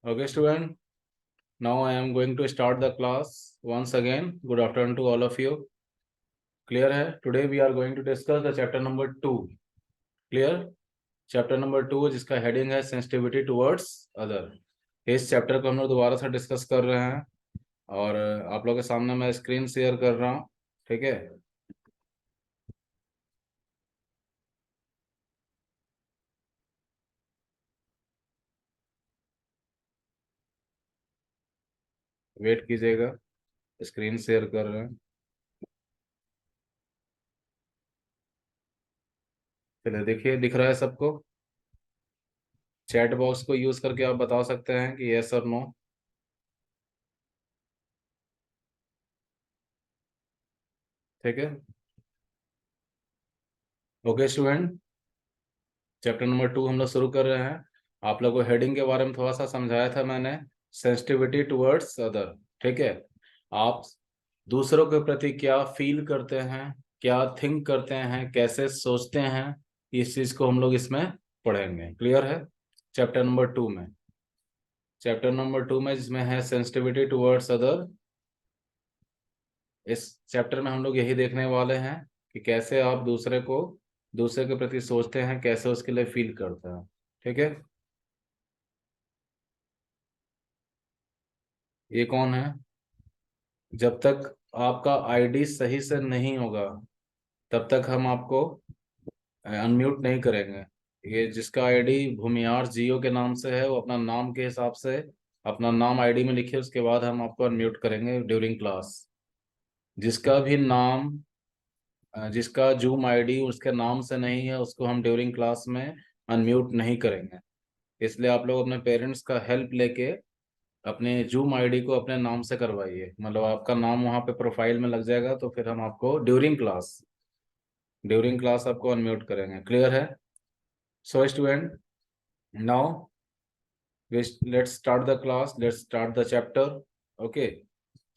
Okay, student. Now I am going to start the class once again. Good afternoon to all of you. Clear है? Today we are going to discuss the chapter number 2. Clear? Chapter number 2 जिसका heading है sensitivity towards other. इस chapter को हम लोग दोबारा से discuss कर रहे हैं और आप लोगों के सामने मैं स्क्रीन शेयर कर रहा हूँ. ठीक है? वेट कीजिएगा, स्क्रीन शेयर कर रहे हैं. चलिए देखिए, दिख रहा है सबको? चैट बॉक्स को यूज करके आप बता सकते हैं कि यस और नो. ठीक है? ओके स्टूडेंट, चैप्टर नंबर 2 हम लोग शुरू कर रहे हैं. आप लोगों को हेडिंग के बारे में थोड़ा सा समझाया था मैंने, सेंसिटिविटी टुवर्ड्स अदर. ठीक है? आप दूसरों के प्रति क्या फील करते हैं, क्या थिंक करते हैं, कैसे सोचते हैं, इस चीज को हम लोग इसमें पढ़ेंगे. क्लियर है? चैप्टर नंबर 2 में, जिसमें है सेंसिटिविटी टुवर्ड्स अदर. इस चैप्टर में हम लोग यही देखने वाले हैं कि कैसे आप दूसरे के प्रति सोचते हैं, कैसे उसके लिए फील करते हैं. ठीक है? ये कौन है? जब तक आपका आईडी सही से नहीं होगा तब तक हम आपको अनम्यूट नहीं करेंगे. ये जिसका आईडी भूमियार जियो के नाम से है वो अपना नाम के हिसाब से अपना नाम आईडी में लिखे, उसके बाद हम आपको अनम्यूट करेंगे ड्यूरिंग क्लास. जिसका भी नाम जिसका जूम आईडी उसके नाम से नहीं है उसको हम ड्यूरिंग क्लास में अनम्यूट नहीं करेंगे. इसलिए आप लोग अपने पेरेंट्स का हेल्प लेके अपने जूम आईडी को अपने नाम से करवाइए. मतलब आपका नाम वहाँ पे प्रोफाइल में लग जाएगा तो फिर हम आपको ड्यूरिंग क्लास आपको अनम्यूट करेंगे. क्लियर है? So student, now let's start the class, let's start the chapter. Okay,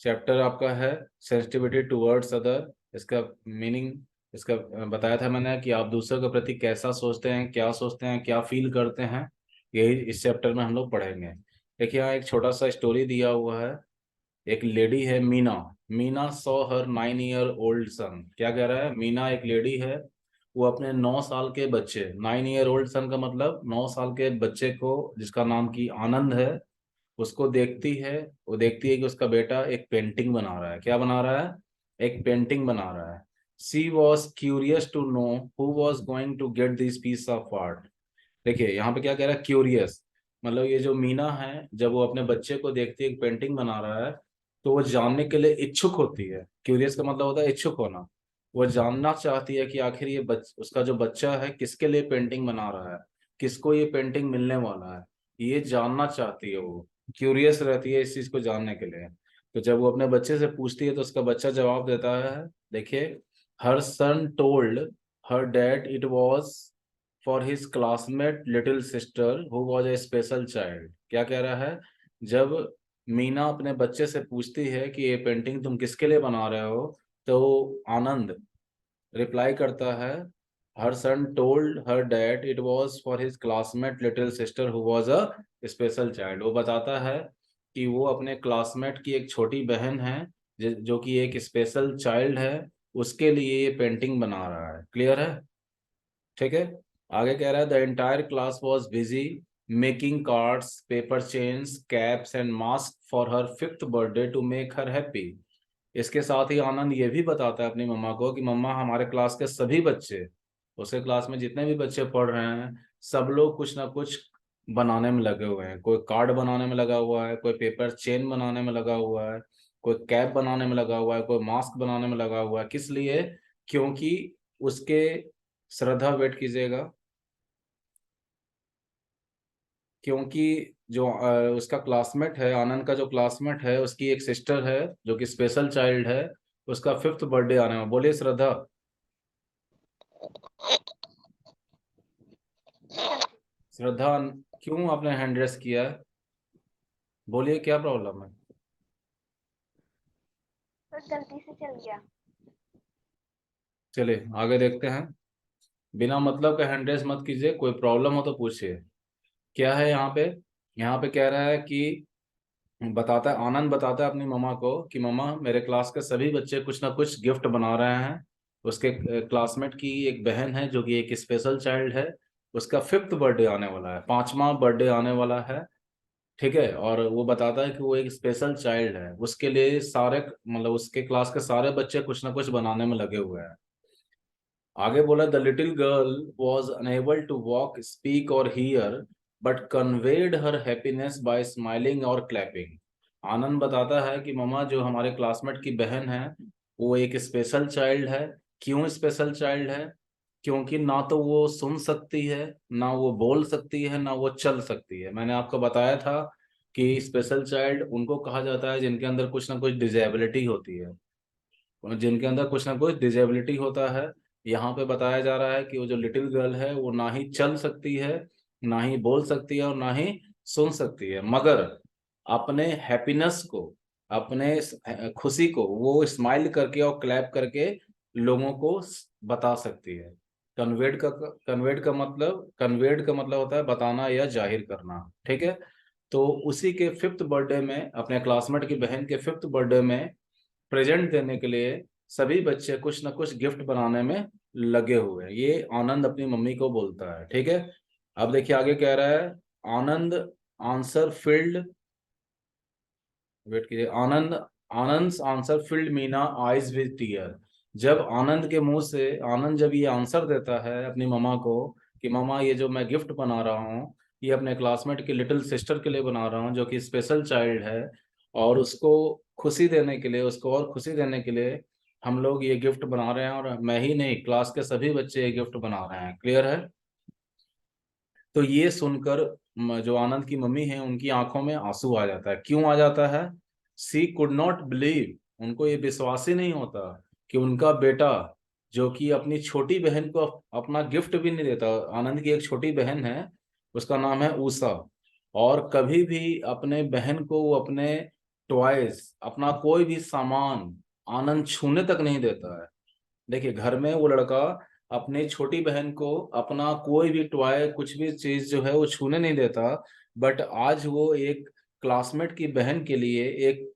chapter आपका है सेंसिटिविटी टुवर्ड्स अदर. इसका मीनिंग इसका बताया था मैंने कि आप दूसरों के प्रति कैसा सोचते हैं, क्या सोचते हैं, क्या फील करते हैं. यही इस चैप्टर में हम लोग पढ़ेंगे. देखिए यहाँ एक छोटा सा स्टोरी दिया हुआ है. एक लेडी है Meena. Meena saw her 9 year old son. क्या कह रहा है? मीना एक लेडी है, वो अपने 9 साल के बच्चे, 9 ईयर ओल्ड सन का मतलब 9 साल के बच्चे को, जिसका नाम की आनंद है, उसको देखती है. वो देखती है कि उसका बेटा एक पेंटिंग बना रहा है. क्या बना रहा है? एक पेंटिंग बना रहा है. She was curious to know who was going to get this piece of art. देखिए यहाँ पे क्या कह रहा है, क्यूरियस. मतलब ये जो मीना है, जब वो अपने बच्चे को देखती है एक पेंटिंग बना रहा है तो वो जानने के लिए इच्छुक होती है. क्यूरियस का मतलब होता है इच्छुक होना. वो जानना चाहती है कि आखिर ये उसका जो बच्चा है किसके लिए पेंटिंग बना रहा है, किसको ये पेंटिंग मिलने वाला है, ये जानना चाहती है. वो क्यूरियस रहती है इस चीज को जानने के लिए. तो जब वो अपने बच्चे से पूछती है तो उसका बच्चा जवाब देता है. देखिए, her son told her dad it was for his classmate little sister who was a special child. क्या कह रहा है? जब मीना अपने बच्चे से पूछती है कि ये पेंटिंग तुम किसके लिए बना रहे हो, तो आनंद रिप्लाई करता है, her son told her dad it was for his classmate little sister who was a special child. वो बताता है कि वो अपने क्लासमेट की एक छोटी बहन है जो कि एक स्पेशल चाइल्ड है, उसके लिए ये पेंटिंग बना रहा है. क्लियर है? ठीक है? आगे कह रहा है the entire class was busy making cards, paper chains, caps and mask for her 5th birthday to make her happy. इसके साथ ही आनंद ये भी बताता है अपनी मम्मा को कि मम्मा, हमारे क्लास के सभी बच्चे, उसके क्लास में जितने भी बच्चे पढ़ रहे हैं, सब लोग कुछ ना कुछ बनाने में लगे हुए हैं. कोई कार्ड बनाने में लगा हुआ है, कोई पेपर चेन बनाने में लगा हुआ है, कोई कैप बनाने में लगा हुआ है, कोई मास्क बनाने में लगा हुआ है. किस लिए? क्योंकि उसके, श्रद्धा वेट कीजिएगा, क्योंकि जो उसका क्लासमेट है, आनंद का जो क्लासमेट है, उसकी एक सिस्टर है जो कि स्पेशल चाइल्ड है, उसका 5th बर्थडे आने में. बोलिए श्रद्धा. श्रद्धा, क्यों आपने हैंड रेस किया है? बोलिए क्या प्रॉब्लम है? तो गलती से चल गया। चलिए आगे देखते हैं. बिना मतलब का हैंड रेस मत कीजिए, कोई प्रॉब्लम हो तो पूछिए. क्या है यहाँ पे? यहाँ पे कह रहा है कि बताता है, आनंद बताता है अपनी मम्मा को कि मम्मा मेरे क्लास के सभी बच्चे कुछ ना कुछ गिफ्ट बना रहे हैं। उसके क्लासमेट की एक बहन है जो कि एक स्पेशल चाइल्ड है, उसका 5th बर्थडे आने वाला है, 5वां बर्थडे आने वाला है। ठीक है, और वो बताता है कि वो एक स्पेशल चाइल्ड है, उसके लिए सारे मतलब उसके क्लास के सारे बच्चे कुछ ना कुछ बनाने में लगे हुए हैं। आगे बोला the little girl was unable to walk speak और hear but conveyed her happiness by smiling और क्लैपिंग। आनंद बताता है कि मम्मा जो हमारे क्लासमेट की बहन है वो एक स्पेशल चाइल्ड है। क्यों स्पेशल चाइल्ड है? क्योंकि ना तो वो सुन सकती है, ना वो बोल सकती है, ना वो चल सकती है। मैंने आपको बताया था कि स्पेशल चाइल्ड उनको कहा जाता है जिनके अंदर कुछ ना कुछ डिजेबिलिटी होती है, जिनके अंदर कुछ ना कुछ डिजेबिलिटी होता है। यहाँ पे बताया जा रहा है कि वो जो लिटिल गर्ल है वो ना ही चल सकती है, ना ही बोल सकती है, और ना ही सुन सकती है, मगर अपने हैप्पीनेस को, अपने खुशी को वो स्माइल करके और क्लैप करके लोगों को बता सकती है। कन्वेड का मतलब होता है बताना या जाहिर करना। ठीक है, तो उसी के 5th बर्थडे में, अपने क्लासमेट की बहन के 5th बर्थडे में प्रेजेंट देने के लिए सभी बच्चे कुछ ना कुछ गिफ्ट बनाने में लगे हुए हैं। ये आनंद अपनी मम्मी को बोलता है। ठीक है, अब देखिए आगे कह रहा है, आनंद आंसर फील्ड, वेट कीजिए, Anand answer filled Meena eyes with tear. जब आनंद के मुंह से, आनंद जब ये आंसर देता है अपनी मम्मा को कि मम्मा ये जो मैं गिफ्ट बना रहा हूँ ये अपने क्लासमेट की लिटिल सिस्टर के लिए बना रहा हूँ जो कि स्पेशल चाइल्ड है, और उसको खुशी देने के लिए, उसको और खुशी देने के लिए हम लोग ये गिफ्ट बना रहे हैं, और मैं ही नहीं क्लास के सभी बच्चे ये गिफ्ट बना रहे हैं। क्लियर है? तो ये सुनकर जो आनंद की मम्मी है उनकी आंखों में आंसू आ जाता है। क्यों आ जाता है? सी कुड नॉट बिलीव, उनको ये विश्वास ही नहीं होता कि उनका बेटा जो कि अपनी छोटी बहन को अपना गिफ्ट भी नहीं देता। आनंद की एक छोटी बहन है, उसका नाम है उषा, और कभी भी अपने बहन को वो अपने टॉयज, अपना कोई भी सामान आनंद छूने तक नहीं देता है। देखिए घर में वो लड़का अपनी छोटी बहन को अपना कोई भी टॉय, कुछ भी चीज जो है वो छूने नहीं देता, बट आज वो एक क्लासमेट की बहन के लिए एक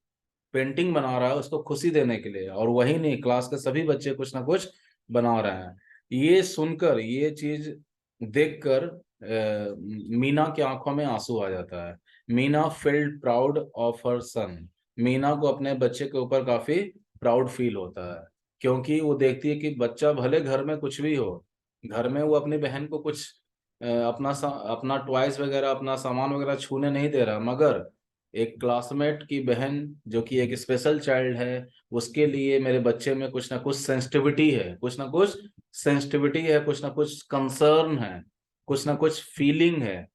पेंटिंग बना रहा है उसको खुशी देने के लिए, और वही नहीं क्लास के सभी बच्चे कुछ ना कुछ बना रहे हैं। ये सुनकर, ये चीज देखकर मीना की आंखों में आंसू आ जाता है। Meena felt proud of her son, Meena को अपने बच्चे के ऊपर काफी प्राउड फील होता है, क्योंकि वो देखती है कि बच्चा भले घर में कुछ भी हो, घर में वो अपनी बहन को कुछ अपना टॉयज वगैरह, अपना सामान वगैरह छूने नहीं दे रहा, मगर एक क्लासमेट की बहन जो कि एक स्पेशल चाइल्ड है, उसके लिए मेरे बच्चे में कुछ ना कुछ सेंसिटिविटी है, कुछ ना कुछ सेंसिटिविटी है, कुछ ना कुछ कंसर्न है, कुछ ना कुछ फीलिंग है।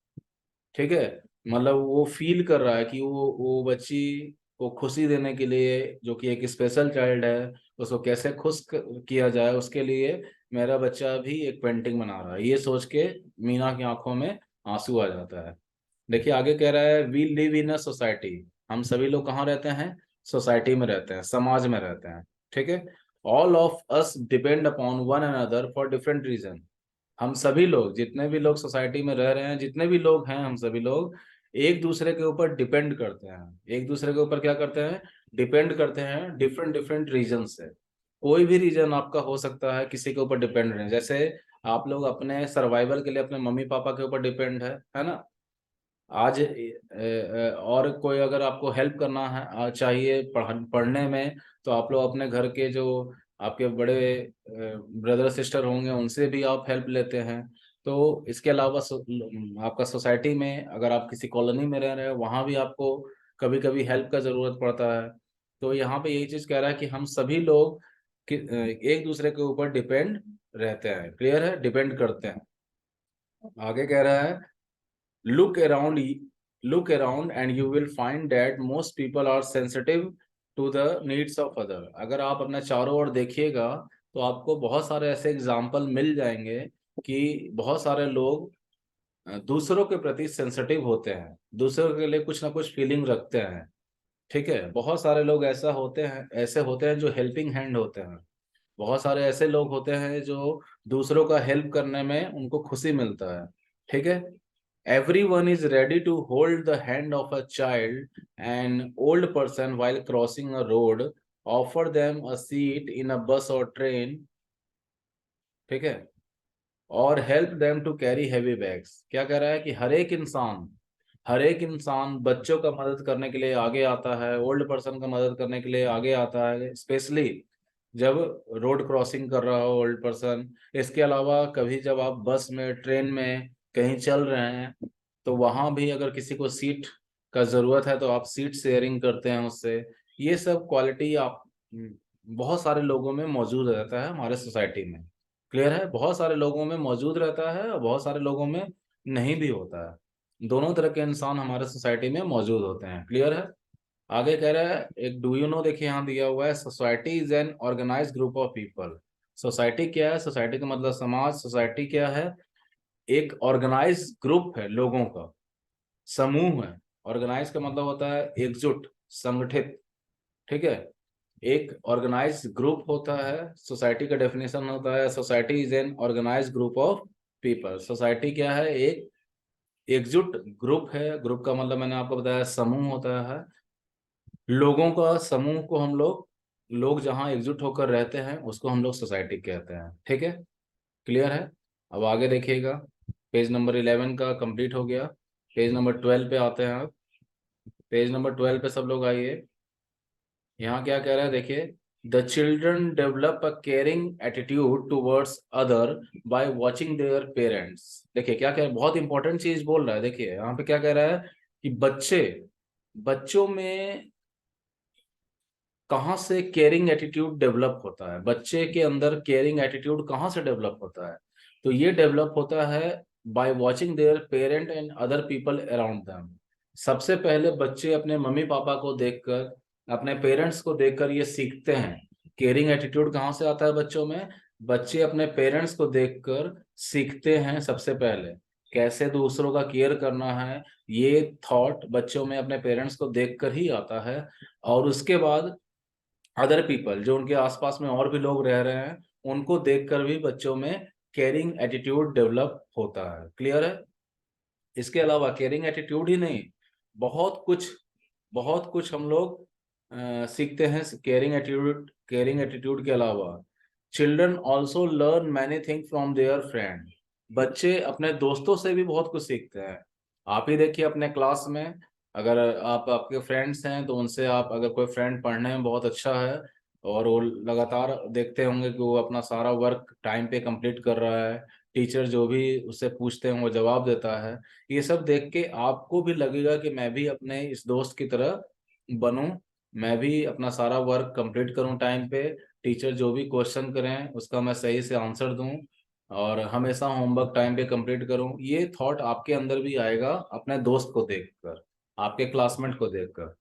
ठीक है, मतलब वो फील कर रहा है कि वो बच्ची को खुशी देने के लिए, जो कि एक स्पेशल चाइल्ड है, उसको कैसे किया जाए, उसके लिए मेरा बच्चा भी एक पेंटिंग बना रहा है। ये सोच के मीना की आंखों में आंसू आ जाता है। देखिए आगे कह रहा है, we live in a society, हम सभी लोग कहाँ रहते हैं? सोसाइटी में रहते हैं, समाज में रहते हैं। ठीक है, all of us depend upon one another for different reason. हम सभी लोग, जितने भी लोग सोसाइटी में रह रहे हैं, जितने भी लोग हैं, हम सभी लोग एक दूसरे के ऊपर डिपेंड करते हैं। एक दूसरे के ऊपर क्या करते हैं? डिपेंड करते हैं, डिफरेंट डिफरेंट रीजन से। कोई भी रीजन आपका हो सकता है किसी के ऊपर डिपेंड रहे, जैसे आप लोग अपने सर्वाइवल के लिए अपने मम्मी पापा के ऊपर डिपेंड है ना। आज और कोई अगर आपको हेल्प करना है चाहिए पढ़ने में, तो आप लोग अपने घर के जो आपके बड़े ब्रदर सिस्टर होंगे उनसे भी आप हेल्प लेते हैं। तो इसके अलावा आपका सोसाइटी में, अगर आप किसी कॉलोनी में रह रहे हो, वहाँ भी आपको कभी कभी हेल्प का ज़रूरत पड़ता है। तो यहाँ पे यही चीज़ कह रहा है कि हम सभी लोग एक दूसरे के ऊपर डिपेंड रहते हैं। क्लियर है? डिपेंड करते हैं। आगे कह रहा है, look around look around and you will find that most people are sensitive to the needs of other। अगर आप अपने चारों ओर देखिएगा तो आपको बहुत सारे ऐसे एग्जाम्पल मिल जाएंगे कि बहुत सारे लोग दूसरों के प्रति सेंसिटिव होते हैं, दूसरों के लिए कुछ ना कुछ फीलिंग रखते हैं। ठीक है, बहुत सारे लोग ऐसे होते हैं जो हेल्पिंग हैंड होते हैं। बहुत सारे ऐसे लोग होते हैं जो दूसरों का हेल्प करने में उनको खुशी मिलता है। ठीक है, Everyone is ready to hold the hand of a child and old person while crossing a road, offer them a seat in a bus or train, ठीक है, और help them to carry heavy bags. क्या कह रहा है कि हर एक इंसान बच्चों का मदद करने के लिए आगे आता है, ओल्ड पर्सन का मदद करने के लिए आगे आता है, स्पेशली जब रोड क्रॉसिंग कर रहा हो ओल्ड पर्सन। इसके अलावा कभी जब आप बस में, ट्रेन में कहीं चल रहे हैं, तो वहां भी अगर किसी को सीट का जरूरत है तो आप सीट शेयरिंग करते हैं उससे। ये सब क्वालिटी आप बहुत सारे लोगों में मौजूद रहता है हमारे सोसाइटी में। क्लियर है? बहुत सारे लोगों में मौजूद रहता है और बहुत सारे लोगों में नहीं भी होता है। दोनों तरह के इंसान हमारे सोसाइटी में मौजूद होते हैं। क्लियर है? आगे कह रहा है एक डू यू नो, देखिए यहाँ दिया हुआ है, society is an organized group of people. Society क्या है? सोसाइटी का मतलब समाज। सोसाइटी क्या है? एक ऑर्गेनाइज ग्रुप है, लोगों का समूह है। ऑर्गेनाइज का मतलब होता है एकजुट, संगठित। ठीक है? एक ऑर्गेनाइज ग्रुप होता है। सोसाइटी का डेफिनेशन होता है, society is an organize group of people. Society क्या है? एक एकजुट ग्रुप है। ग्रुप का मतलब मैंने आपको बताया समूह होता है, लोगों का समूह को हम लोग जहां एकजुट होकर रहते हैं उसको हम लोग सोसाइटी कहते हैं। ठीक है? क्लियर है? अब आगे देखिएगा, पेज नंबर 11 का कंप्लीट हो गया। पेज नंबर 12 पे आते हैं आप। पेज नंबर 12 पे सब लोग आइए। यहाँ क्या कह रहा है देखिए, the children develop a caring attitude towards other by watching their parents. देखिए क्या कह रहा है, बहुत इंपॉर्टेंट चीज बोल रहा है। देखिए यहाँ पे क्या कह रहा है कि बच्चों में कहाँ से केयरिंग एटीट्यूड डेवलप होता है, बच्चे के अंदर केयरिंग एटीट्यूड कहाँ से डेवलप होता है? तो ये डेवलप होता है by watching there parent and other people around them. सबसे पहले बच्चे अपने मम्मी पापा को देखकर, अपने पेरेंट्स को देखकर ये सीखते हैं। केयरिंग एटीट्यूड कहाँ से आता है बच्चों में? बच्चे अपने पेरेंट्स को देखकर सीखते हैं सबसे पहले, कैसे दूसरों का केयर करना है। ये थॉट बच्चों में अपने पेरेंट्स को देखकर ही आता है। और उसके बाद अदर पीपल, जो उनके आसपास में और भी लोग रह रहे हैं, उनको देखकर भी बच्चों में केयरिंग एटीट्यूड डेवलप होता है। क्लियर है? इसके अलावा केयरिंग एटीट्यूड ही नहीं, बहुत कुछ हम लोग सीखते हैं केयरिंग एटीट्यूड के अलावा। Children also learn many thing from there friend. बच्चे अपने दोस्तों से भी बहुत कुछ सीखते हैं। आप ही देखिए अपने क्लास में, अगर आपके फ्रेंड्स हैं तो उनसे आप, अगर कोई फ्रेंड पढ़ने में बहुत अच्छा है और वो लगातार देखते होंगे कि वो अपना सारा वर्क टाइम पे कंप्लीट कर रहा है, टीचर जो भी उससे पूछते हैं वो जवाब देता है, ये सब देख के आपको भी लगेगा कि मैं भी अपने इस दोस्त की तरह बनूं, मैं भी अपना सारा वर्क कंप्लीट करूं टाइम पे, टीचर जो भी क्वेश्चन करें उसका मैं सही से आंसर दूं और हमेशा होमवर्क टाइम पे कंप्लीट करूं। ये थॉट आपके अंदर भी आएगा अपने दोस्त को देखकर, आपके क्लासमेट को देखकर।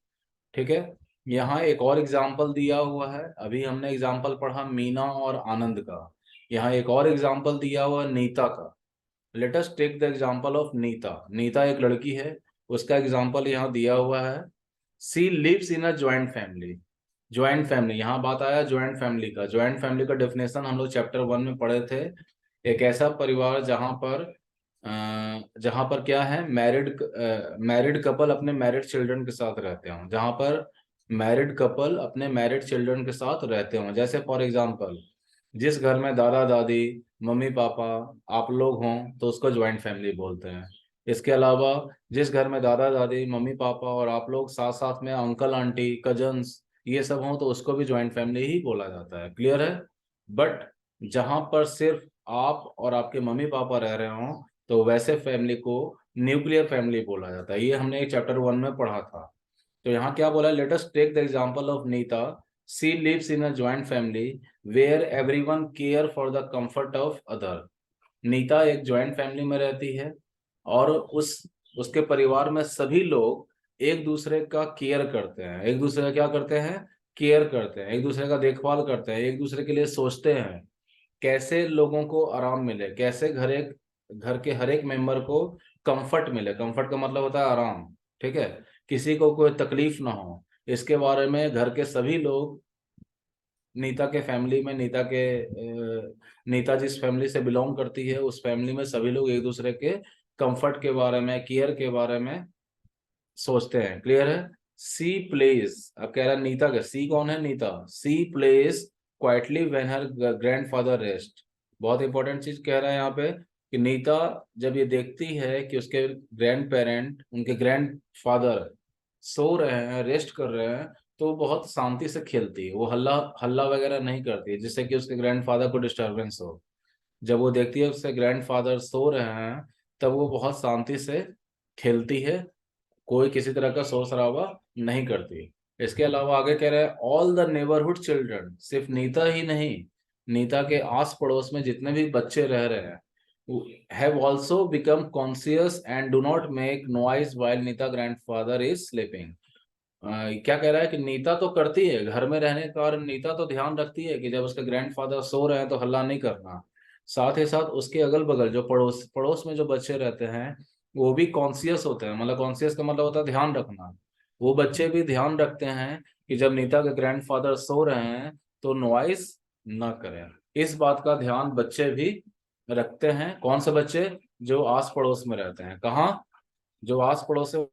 ठीक है? यहाँ एक और एग्जाम्पल दिया हुआ है। अभी हमने एग्जाम्पल पढ़ा मीना और आनंद का। यहाँ एक और एग्जाम्पल दिया हुआ है नीता का। Let us take the example of Nita. Nita एक लड़की है, उसका एग्जाम्पल यहाँ दिया हुआ है। She lives in a joint family. Joint family, यहाँ बात आया ज्वाइंट फैमिली का। ज्वाइंट फैमिली का डेफिनेशन हम लोग चैप्टर 1 में पढ़े थे। एक ऐसा परिवार जहाँ पर क्या है, मैरिड कपल अपने मैरिड चिल्ड्रन के साथ रहते हों। जहाँ पर मैरिड कपल अपने मैरिड चिल्ड्रन के साथ रहते हों। जैसे फॉर एग्जाम्पल, जिस घर में दादा दादी, मम्मी पापा, आप लोग हों तो उसको ज्वाइंट फैमिली बोलते हैं। इसके अलावा जिस घर में दादा दादी, मम्मी पापा और आप लोग साथ साथ में अंकल आंटी, कजन्स, ये सब हों तो उसको भी ज्वाइंट फैमिली ही बोला जाता है। क्लियर है? बट जहां पर सिर्फ आप और आपके मम्मी पापा रह रहे हों तो वैसे फैमिली को न्यूक्लियर फैमिली बोला जाता है। ये हमने चैप्टर 1 में पढ़ा था। तो यहाँ क्या बोला, let us take the example of Nita. She lives in a joint family where everyone care for the comfort of other. Nita एक जॉइंट फैमिली में रहती है और उसके परिवार में सभी लोग एक दूसरे का केयर करते हैं। एक दूसरे का क्या करते हैं? केयर करते हैं। एक दूसरे का देखभाल करते हैं, एक दूसरे के लिए सोचते हैं कैसे लोगों को आराम मिले, कैसे घर के हर एक मेंबर को कंफर्ट मिले। कंफर्ट का मतलब होता है आराम। ठीक है? किसी को कोई तकलीफ ना हो, इसके बारे में घर के सभी लोग, नीता के फैमिली में, नीता जिस फैमिली से बिलोंग करती है उस फैमिली में सभी लोग एक दूसरे के कंफर्ट के बारे में, केयर के बारे में सोचते हैं। क्लियर है? सी प्लेज, अब कह रहा है नीता का, सी कौन है? Neeta. She plays quietly when her grandfather rest. बहुत इंपॉर्टेंट चीज कह रहा है यहाँ पे कि नीता जब ये देखती है कि उसके ग्रैंड पेरेंट, उनके ग्रैंड फादर सो रहे हैं, रेस्ट कर रहे हैं, तो वो बहुत शांति से खेलती है। वो हल्ला हल्ला वगैरह नहीं करती है जिससे कि उसके ग्रैंडफादर को डिस्टरबेंस हो। जब वो देखती है उसके ग्रैंडफादर सो रहे हैं, तब वो बहुत शांति से खेलती है, कोई किसी तरह का शोर शराबा नहीं करती। इसके अलावा आगे कह रहे हैं ऑल द नेबरहुड चिल्ड्रन, सिर्फ नीता ही नहीं, नीता के आस पड़ोस में जितने भी बच्चे रह रहे हैं, have also become conscious and do not make noise while Nita grandfather is sleeping. क्या कह रहा है कि नीता तो करती है, घर में रहने के कारण नीता तो ध्यान रखती है कि जब उसके ग्रैंडफादर सो रहे हैं तो हल्ला नहीं करना। साथ ही साथ उसके अगल बगल जो पड़ोस पड़ोस में जो बच्चे रहते हैं, वो भी कॉन्शियस होते हैं। मतलब कॉन्शियस का मतलब होता है ध्यान रखना। वो बच्चे भी ध्यान रखते हैं कि जब नीता के ग्रैंडफादर सो रहे हैं तो नॉइस ना करें। इस बात का ध्यान बच्चे भी रखते हैं। कौन से बच्चे? जो आस पड़ोस में रहते हैं। कहाँ? जो आस पड़ोस से।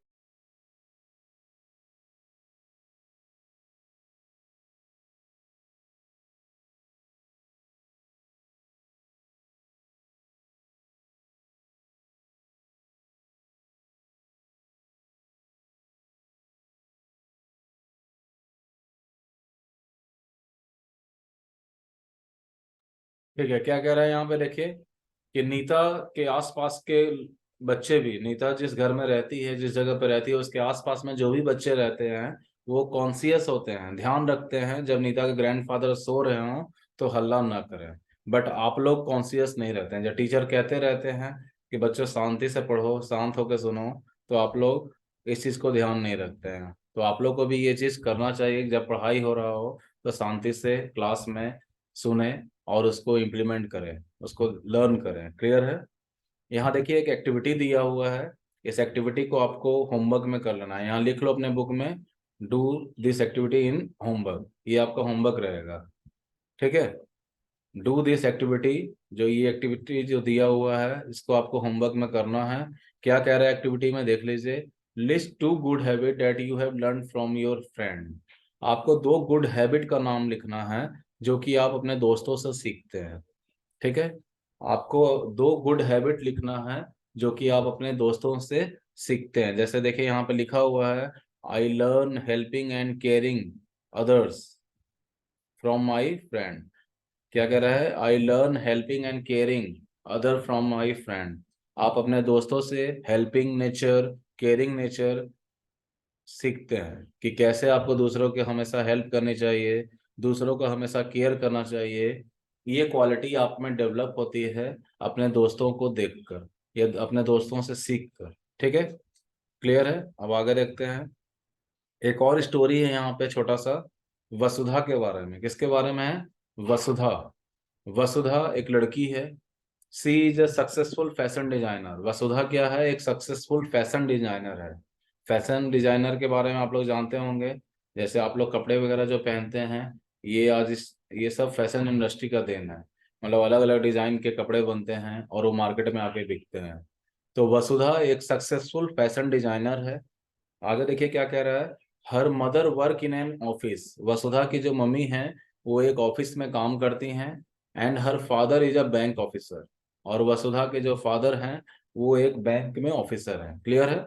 ठीक है, क्या कह रहा है यहाँ पे देखिए कि नीता के आसपास के बच्चे भी, नीता जिस घर में रहती है, जिस जगह पे रहती है, उसके आसपास में जो भी बच्चे रहते हैं वो कॉन्शियस होते हैं, ध्यान रखते हैं जब नीता के ग्रैंडफादर सो रहे हों तो हल्ला ना करें। बट आप लोग कॉन्शियस नहीं रहते हैं। जब टीचर कहते रहते हैं कि बच्चों शांति से पढ़ो, शांत होकर सुनो, तो आप लोग इस चीज़ को ध्यान नहीं रखते हैं। तो आप लोग को भी ये चीज़ करना चाहिए, जब पढ़ाई हो रहा हो तो शांति से क्लास में सुने और उसको इम्प्लीमेंट करें, उसको लर्न करें। क्लियर है? यहाँ देखिए एक एक्टिविटी दिया हुआ है, इस एक्टिविटी को आपको होमवर्क में कर लेना है। यहाँ लिख लो अपने बुक में, do this activity in homework, ये आपका होमवर्क रहेगा। ठीक है? डू दिस एक्टिविटी, जो ये एक्टिविटी जो दिया हुआ है इसको आपको होमवर्क में करना है। क्या कह रहा है एक्टिविटी में, देख लीजिए। List to good habit that you have learn from your friend. आपको दो गुड हैबिट का नाम लिखना है जो कि आप अपने दोस्तों से सीखते हैं। ठीक है? आपको दो गुड हैबिट लिखना है जो कि आप अपने दोस्तों से सीखते हैं। जैसे देखिए यहाँ पे लिखा हुआ है, I learn helping and caring others from my friend. क्या कह रहा है? I learn helping and caring other from my friend. आप अपने दोस्तों से हेल्पिंग नेचर, केयरिंग नेचर सीखते हैं कि कैसे आपको दूसरों की हमेशा हेल्प करनी चाहिए, दूसरों को हमेशा केयर करना चाहिए। ये क्वालिटी आप में डेवलप होती है अपने दोस्तों को देखकर या अपने दोस्तों से सीख कर। ठीक है? क्लियर है? अब आगे देखते हैं। एक और स्टोरी है यहाँ पे छोटा सा, वसुधा के बारे में। किसके बारे में है? वसुधा। वसुधा एक लड़की है। She is a successful fashion designer. Vasudha क्या है? एक सक्सेसफुल फैशन डिजाइनर है। फैशन डिजाइनर के बारे में आप लोग जानते होंगे, जैसे आप लोग कपड़े वगैरह जो पहनते हैं, ये आज ये सब फैशन इंडस्ट्री का देन है। मतलब अलग अलग डिजाइन के कपड़े बनते हैं और वो मार्केट में आके बिकते हैं। तो वसुधा एक सक्सेसफुल फैशन डिजाइनर है। आगे देखिए क्या कह रहा है, her mother work in an office. Vasudha की जो मम्मी है वो एक ऑफिस में काम करती हैं। And her father is a bank officer. और वसुधा के जो फादर हैं वो एक बैंक में ऑफिसर हैं। क्लियर है?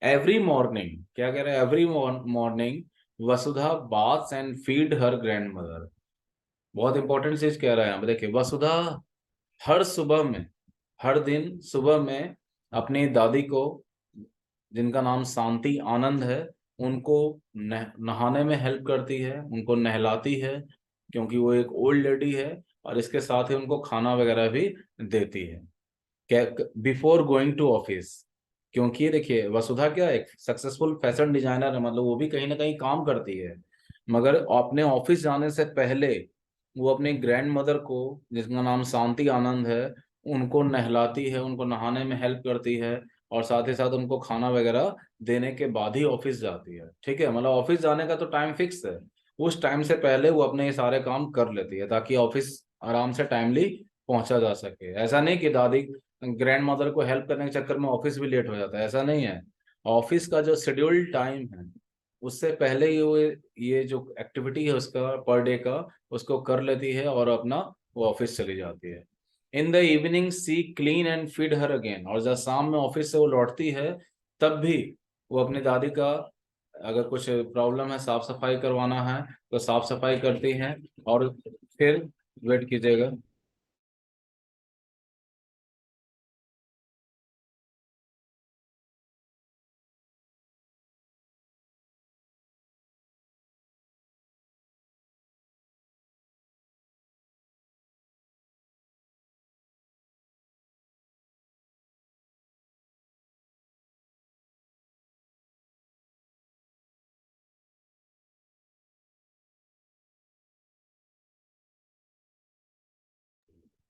एवरी मॉर्निंग, क्या कह रहे हैं, every morning Vasudha baths and feed her grand mother. बहुत इंपॉर्टेंट चीज कह रहा है यहाँ पे देखिए, वसुधा हर सुबह में, हर दिन सुबह में अपनी दादी को, जिनका नाम शांति आनंद है, उनको नहाने में हेल्प करती है, उनको नहलाती है, क्योंकि वो एक ओल्ड लेडी है। और इसके साथ ही उनको खाना वगैरह भी देती है, क्या, बिफोर गोइंग टू ऑफिस। क्योंकि ये देखिए वसुधा क्या एक सक्सेसफुल फैशन डिजाइनर है, मतलब वो भी कहीं ना कहीं काम करती है, मगर अपने ऑफिस जाने से पहले वो अपनी ग्रैंड मदर को, जिसका नाम शांति आनंद है, उनको नहलाती है, उनको नहाने में हेल्प करती है, और साथ ही साथ उनको खाना वगैरह देने के बाद ही ऑफिस जाती है। ठीक है? मतलब ऑफिस जाने का तो टाइम फिक्स है, उस टाइम से पहले वो अपने ये सारे काम कर लेती है ताकि ऑफिस आराम से टाइमली पहुंचा जा सके। ऐसा नहीं कि दादी ग्रैंड मदर को हेल्प करने के चक्कर में ऑफिस भी लेट हो जाता है, ऐसा नहीं है। ऑफिस का जो शेड्यूल टाइम है उससे पहले ही वो ये जो एक्टिविटी है उसका पर डे का उसको कर लेती है और अपना वो ऑफिस चली जाती है। In the evening she clean and feed her again, और जब शाम में ऑफिस से वो लौटती है तब भी वो अपनी दादी का अगर कुछ प्रॉब्लम है, साफ सफाई करवाना है तो साफ सफाई करती हैं। और फिर वेट कीजिएगा।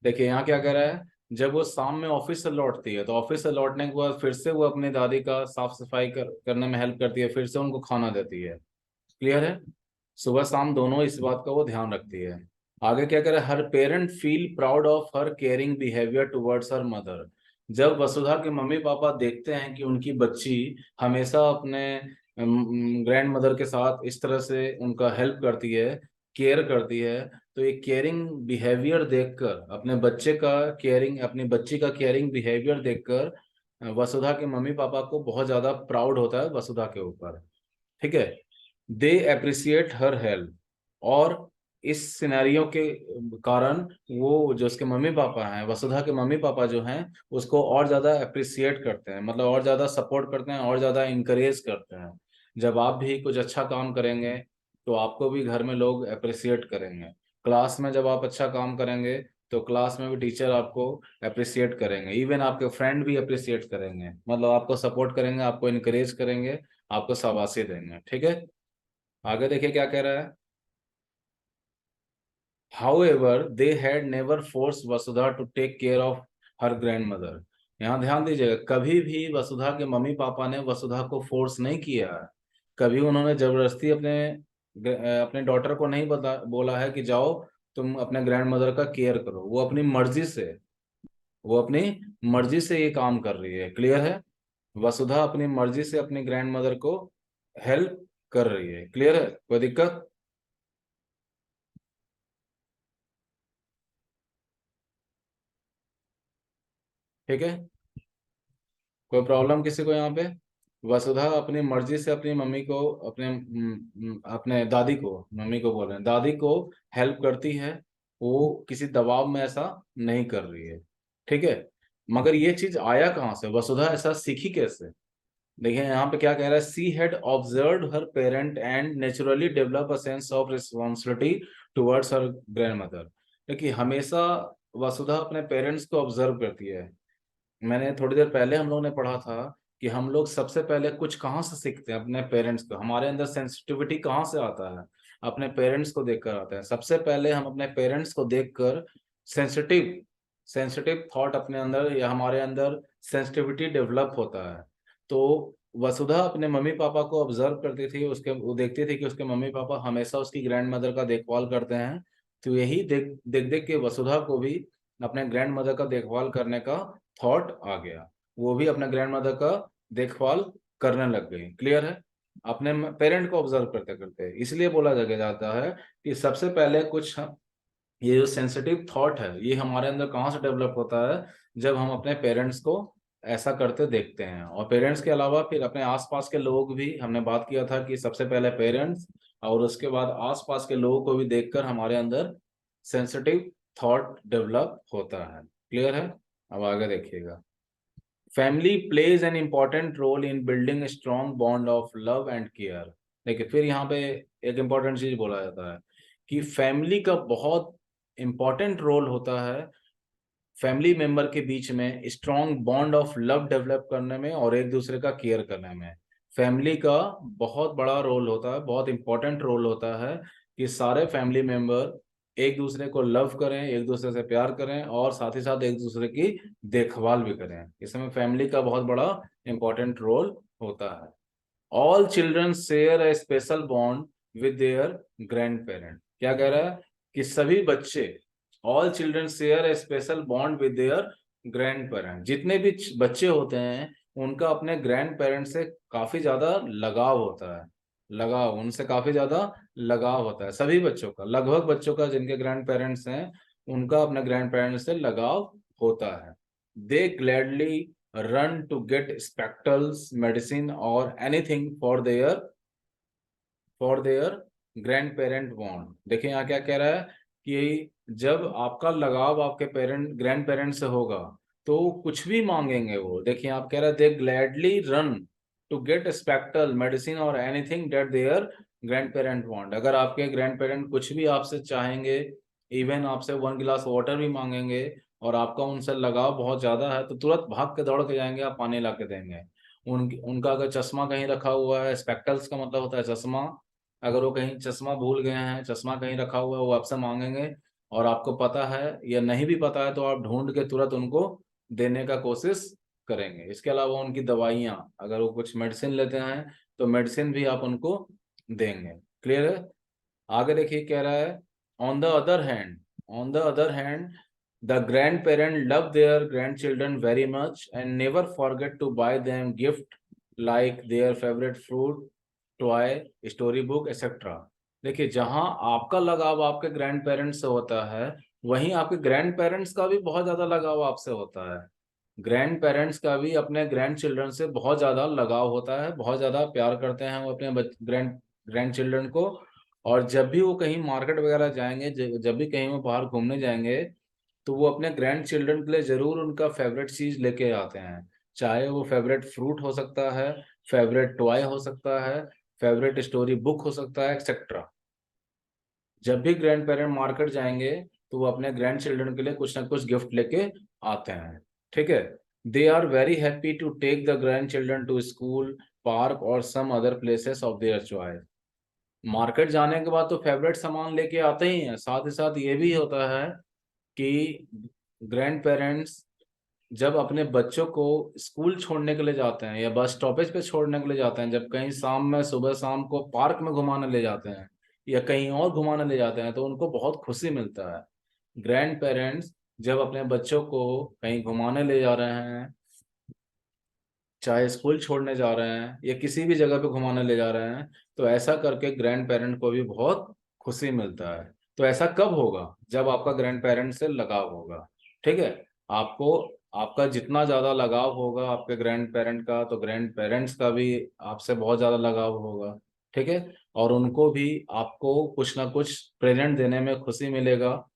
देखिए यहाँ क्या कह रहा है, जब वो शाम में ऑफिस से लौटती है तो ऑफिस से लौटने के बाद फिर से वो अपनी दादी का साफ सफाई करने में हेल्प करती है, फिर से उनको खाना देती है। क्लियर है? सुबह शाम दोनों इस बात का वो ध्यान रखती है। आगे क्या करे, her parent feel proud of her caring behaviour towards her mother. जब वसुधा के मम्मी पापा देखते हैं कि उनकी बच्ची हमेशा अपने ग्रैंड मदर के साथ इस तरह से उनका हेल्प करती है, केयर करती है, तो ये केयरिंग बिहेवियर देखकर अपनी बच्ची का केयरिंग बिहेवियर देखकर वसुधा के मम्मी पापा को बहुत ज्यादा प्राउड होता है वसुधा के ऊपर। ठीक है? दे अप्रिसिएट हर हेल्प, और इस सिनेरियो के कारण वो जो उसके मम्मी पापा हैं, वसुधा के मम्मी पापा जो हैं, उसको और ज्यादा अप्रिसिएट करते हैं, मतलब और ज्यादा सपोर्ट करते हैं, और ज्यादा इंकरेज करते हैं। जब आप भी कुछ अच्छा काम करेंगे तो आपको भी घर में लोग अप्रिसिएट करेंगे। क्लास में जब आप अच्छा काम करेंगे तो क्लास में भी टीचर आपको अप्रिसिएट करेंगे, इवन आपके फ्रेंड भी अप्रिसिएट करेंगे, मतलब आपको सपोर्ट करेंगे, आपको इनकरेज करेंगे, आपको शाबाशी देंगे। ठीक है? आगे देखिए क्या कह रहा है। However, they had never forced Vasudha to take care of her grandmother. यहाँ ध्यान दीजिएगा, कभी भी वसुधा के मम्मी पापा ने वसुधा को फोर्स नहीं किया है। कभी उन्होंने जबरदस्ती अपने डॉटर को नहीं बोला है कि जाओ तुम अपने ग्रैंड मदर का केयर करो। वो अपनी मर्जी से ये काम कर रही है। क्लियर है? वसुधा अपनी मर्जी से अपनी ग्रैंड मदर को हेल्प कर रही है। क्लियर है? कोई दिक्कत? ठीक है? कोई प्रॉब्लम किसी को यहाँ पे? वसुधा अपनी मर्जी से अपनी मम्मी को अपने दादी को, मम्मी को बोल रहे हैं, दादी को हेल्प करती है। वो किसी दबाव में ऐसा नहीं कर रही है। ठीक है? मगर ये चीज आया कहाँ से, वसुधा ऐसा सीखी कैसे? देखिए यहाँ पे क्या कह रहा है, she had observe her parent and naturally develop a sense of responsibility towards her grand mother. देखिए हमेशा वसुधा अपने पेरेंट्स को ऑब्जर्व करती है। मैंने थोड़ी देर पहले हम लोगों ने पढ़ा था कि हम लोग सबसे पहले कुछ कहाँ से सीखते हैं, अपने पेरेंट्स को। हमारे अंदर सेंसिटिविटी कहाँ से आता है? अपने पेरेंट्स को देखकर आता है। सबसे पहले हम अपने पेरेंट्स को देखकर सेंसिटिव सेंसिटिव थॉट अपने अंदर या हमारे अंदर सेंसिटिविटी डेवलप होता है। तो वसुधा अपने मम्मी पापा को ऑब्जर्व करती थी, वो देखती थी कि उसके मम्मी पापा हमेशा उसकी ग्रैंड मदर का देखभाल करते हैं। तो यही देख देख देख के वसुधा को भी अपने ग्रैंड मदर का देखभाल करने का थॉट आ गया। वो भी अपने ग्रैंड मदर का देखभाल करने लग गई। क्लियर है? अपने पेरेंट को ऑब्जर्व करते करते, इसलिए बोला जगह जाता है कि सबसे पहले ये जो सेंसिटिव थॉट है ये हमारे अंदर कहाँ से डेवलप होता है, जब हम अपने पेरेंट्स को ऐसा करते देखते हैं। और पेरेंट्स के अलावा फिर अपने आसपास के लोग भी, हमने बात किया था कि सबसे पहले पेरेंट्स और उसके बाद आसपास के लोगों को भी देखकर हमारे अंदर सेंसिटिव थॉट डेवलप होता है। क्लियर है? अब आगे देखिएगा। Family plays an important role in building strong bond of love and care. देखिए फिर यहाँ पे एक इम्पॉर्टेंट चीज बोला जाता है कि फैमिली का बहुत इम्पॉर्टेंट रोल होता है फैमिली मेंबर के बीच में strong bond of love develop करने में और एक दूसरे का केयर करने में। फैमिली का बहुत बड़ा रोल होता है, बहुत इंपॉर्टेंट रोल होता है कि सारे फैमिली मेंबर एक दूसरे को लव करें, एक दूसरे से प्यार करें और साथ ही साथ एक दूसरे की देखभाल भी करें। इसमें फैमिली का बहुत बड़ा इंपॉर्टेंट रोल होता है। All children share A special bond with their grand parent. क्या कह रहा है कि सभी बच्चे, all children share A special bond with their grand parent, जितने भी बच्चे होते हैं उनका अपने ग्रैंड पेरेंट से काफी ज्यादा लगाव होता है। लगाव, उनसे काफी ज्यादा लगाव होता है सभी बच्चों का, लगभग बच्चों का जिनके ग्रैंड पेरेंट्स हैं उनका अपने ग्रैंड पेरेंट्स से लगाव होता है। They gladly run to get spectacles, medicine और anything for their grand parent want. देखिए यहाँ क्या कह रहा है कि जब आपका लगाव आपके ग्रैंड पेरेंट से होगा तो कुछ भी मांगेंगे वो। देखिए आप कह रहे हैं they gladly run to get spectacle, medicine और anything that their grand parent want. अगर आपके ग्रैंड पेरेंट कुछ भी आपसे चाहेंगे, इवन आपसे 1 गिलास वाटर भी मांगेंगे और आपका उनसे लगाव बहुत ज्यादा है, तो तुरंत भाग के दौड़ के जाएंगे, आप पानी ला के देंगे। उनका अगर चश्मा कहीं रखा हुआ है, स्पेक्टल्स का मतलब होता है चश्मा, अगर वो कहीं चश्मा भूल गए हैं, चश्मा कहीं रखा हुआ है, वो आपसे मांगेंगे और आपको पता है या नहीं भी पता है तो आप ढूंढ के तुरंत उनको देने का कोशिश करेंगे। इसके अलावा उनकी दवाइयाँ, अगर वो कुछ मेडिसिन लेते हैं तो मेडिसिन भी आप उनको देंगे। क्लियर है? आगे देखिए कह रहा है on the other hand the grandparent love their grandchildren very much and never forget to buy them gift like their favourite fruit, toy, story book etcetera. देखिए जहां आपका लगाव आपके ग्रैंड पेरेंट्स से होता है, वहीं आपके ग्रैंड पेरेंट्स का भी बहुत ज्यादा लगाव आपसे होता है। ग्रैंड पेरेंट्स का भी अपने ग्रैंड चिल्ड्रन से बहुत ज्यादा लगाव होता है, बहुत ज्यादा प्यार करते हैं वो अपने ग्रैंड ग्रैंड चिल्ड्रन को। और जब भी वो कहीं मार्केट वगैरह जाएंगे, जब भी कहीं वो बाहर घूमने जाएंगे, तो वो अपने ग्रैंड चिल्ड्रन के लिए जरूर उनका फेवरेट चीज लेके आते हैं। चाहे वो फेवरेट फ्रूट हो सकता है, फेवरेट टॉय हो सकता है, फेवरेट स्टोरी बुक हो सकता है एक्सेट्रा। जब भी ग्रैंड पेरेंट मार्केट जाएंगे तो वो अपने ग्रैंड चिल्ड्रन के लिए कुछ ना कुछ गिफ्ट लेके आते हैं। ठीक है? They are very happy to take the grand children to school, park और some other places of their choice. Market जाने के बाद तो फेवरेट सामान लेके आते ही हैं, साथ ही साथ ये भी होता है कि ग्रैंड पेरेंट्स जब अपने बच्चों को स्कूल छोड़ने के लिए जाते हैं या बस स्टॉपेज पे छोड़ने के लिए जाते हैं, जब कहीं शाम में, सुबह शाम को पार्क में घुमाने ले जाते हैं या कहीं और घुमाने ले जाते हैं, तो उनको बहुत खुशी मिलता है। ग्रैंड पेरेंट्स जब अपने बच्चों को कहीं घुमाने ले जा रहे हैं, चाहे स्कूल छोड़ने जा रहे हैं या किसी भी जगह पे घुमाने ले जा रहे हैं, तो ऐसा करके ग्रैंड पेरेंट को भी बहुत खुशी मिलता है। तो ऐसा कब होगा? जब आपका ग्रैंड पेरेंट से लगाव होगा। ठीक है? आपको, आपका जितना ज्यादा लगाव होगा आपके ग्रैंड पेरेंट का, तो ग्रैंड पेरेंट्स का भी आपसे बहुत ज्यादा लगाव होगा। ठीक है? और उनको भी आपको कुछ ना कुछ प्रेजेंट देने में खुशी मिलेगा।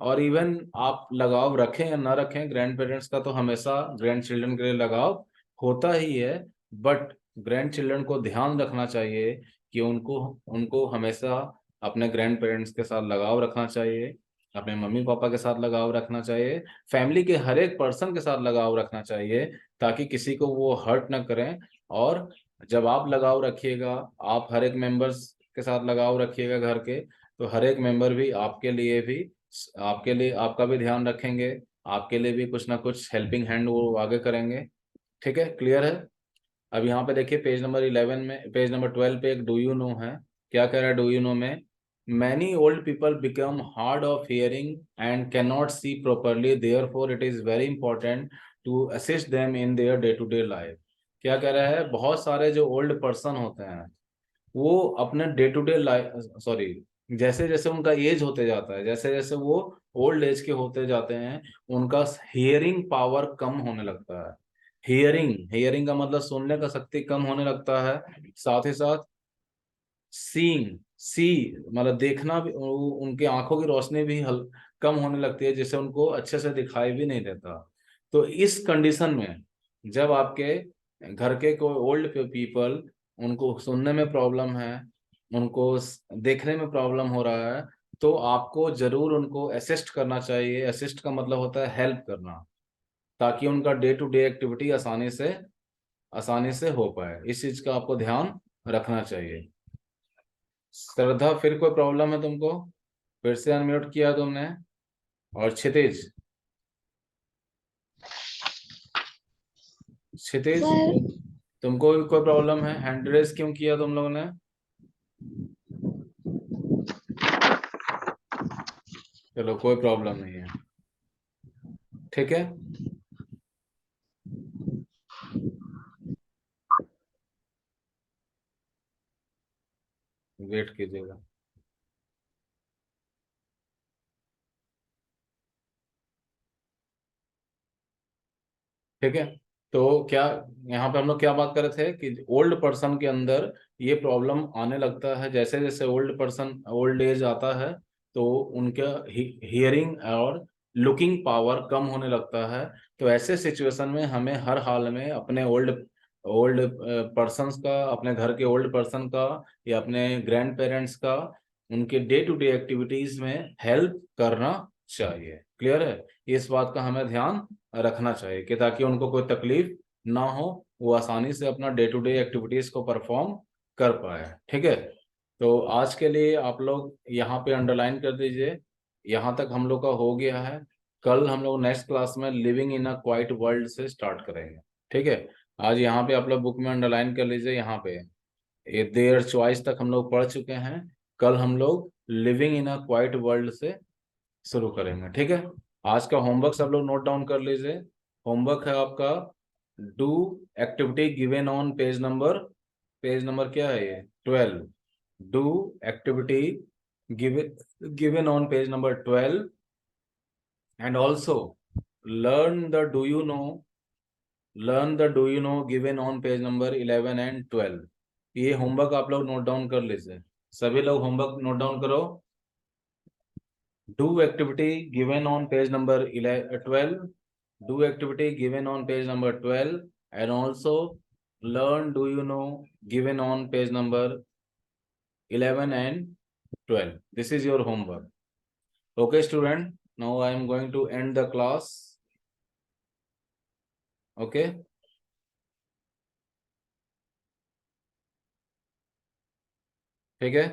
और इवन आप लगाव रखें या ना रखें, ग्रैंड पेरेंट्स का तो हमेशा ग्रैंड चिल्ड्रन के लिए लगाव होता ही है। बट ग्रैंड चिल्ड्रन को ध्यान रखना चाहिए कि उनको उनको हमेशा अपने ग्रैंड पेरेंट्स के साथ लगाव रखना चाहिए, अपने मम्मी पापा के साथ लगाव रखना चाहिए, फैमिली के हर एक पर्सन के साथ लगाव रखना चाहिए, ताकि किसी को वो हर्ट ना करें। और जब आप लगाव रखिएगा, आप हर एक मेंबर्स के साथ लगाव रखिएगा घर के, तो हर एक मेंबर भी आपके लिए आपका भी ध्यान रखेंगे, आपके लिए भी कुछ ना कुछ हेल्पिंग हैंड वो आगे करेंगे। ठीक है? क्लियर है? अब यहाँ पे देखिए पेज नंबर 12 पे एक डू यू नो है। क्या कह रहा है डू यू नो में? Many old people become hard of hearing and can not see properly, therefore it is very important to assist them in their day to day life. क्या कह रहा है? बहुत सारे जो ओल्ड पर्सन होते हैं वो अपने day to day life, sorry, जैसे जैसे उनका एज होते जाता है, जैसे जैसे वो ओल्ड एज के होते जाते हैं, उनका हियरिंग पावर कम होने लगता है। हियरिंग का मतलब सुनने का शक्ति कम होने लगता है। साथ ही साथ सीइंग, सी मतलब देखना भी, उनके आंखों की रोशनी भी कम होने लगती है, जिससे उनको अच्छे से दिखाई भी नहीं देता। तो इस कंडीशन में जब आपके घर के कोई ओल्ड पीपल, उनको सुनने में प्रॉब्लम है, उनको देखने में प्रॉब्लम हो रहा है, तो आपको जरूर उनको असिस्ट करना चाहिए। असिस्ट का मतलब होता है हेल्प करना, ताकि उनका डे टू डे एक्टिविटी आसानी से हो पाए। इस चीज का आपको ध्यान रखना चाहिए। श्रद्धा, फिर कोई प्रॉब्लम है तुमको? फिर से अनम्यूट किया तुमने। और क्षितिज, क्षितिज सर तुमको भी कोई प्रॉब्लम है? हैंड रेस क्यों किया तुम लोगों ने? चलो कोई प्रॉब्लम नहीं है। ठीक है? वेट कीजिएगा। ठीक है, तो क्या यहाँ पे हम लोग क्या बात कर रहे थे कि ओल्ड पर्सन के अंदर ये प्रॉब्लम आने लगता है, जैसे जैसे ओल्ड एज आता है तो उनका हियरिंग और लुकिंग पावर कम होने लगता है। तो ऐसे सिचुएशन में हमें हर हाल में अपने ओल्ड ओल्ड पर्सन्स का, अपने घर के ओल्ड पर्सन का या अपने ग्रैंड पेरेंट्स का उनके डे टू डे एक्टिविटीज में हेल्प करना चाहिए। क्लियर है? इस बात का हमें ध्यान रखना चाहिए कि ताकि उनको कोई तकलीफ ना हो, वो आसानी से अपना डे टू डे एक्टिविटीज को परफॉर्म कर पाए। ठीक है, तो आज के लिए आप लोग यहाँ पे अंडरलाइन कर दीजिए। यहाँ तक हम लोग का हो गया है। कल हम लोग नेक्स्ट क्लास में living in a quite world से स्टार्ट करेंगे। ठीक है, आज यहाँ पे आप लोग बुक में अंडरलाइन कर लीजिए। यहाँ पे ये देयर चॉइस तक हम लोग पढ़ चुके हैं। कल हम लोग living in a quite world से शुरू करेंगे। ठीक है, आज का होमवर्क सब लोग नोट डाउन कर लीजिए। होमवर्क है आपका, do activity given on page number क्या है ये, 12। Do activity given on page number 12 and also learn the do you no given on page number 11 and 12। ये होमवर्क आप लोग नोट डाउन कर लीजिए। सभी लोग होमवर्क नोट डाउन करो। Do activity given on page number 12. Do activity given on page number 12 and also learn do you know given on page number 11 and 12. This is your homework. Okay, student. Now I am going to end the class. Okay. ठीक है।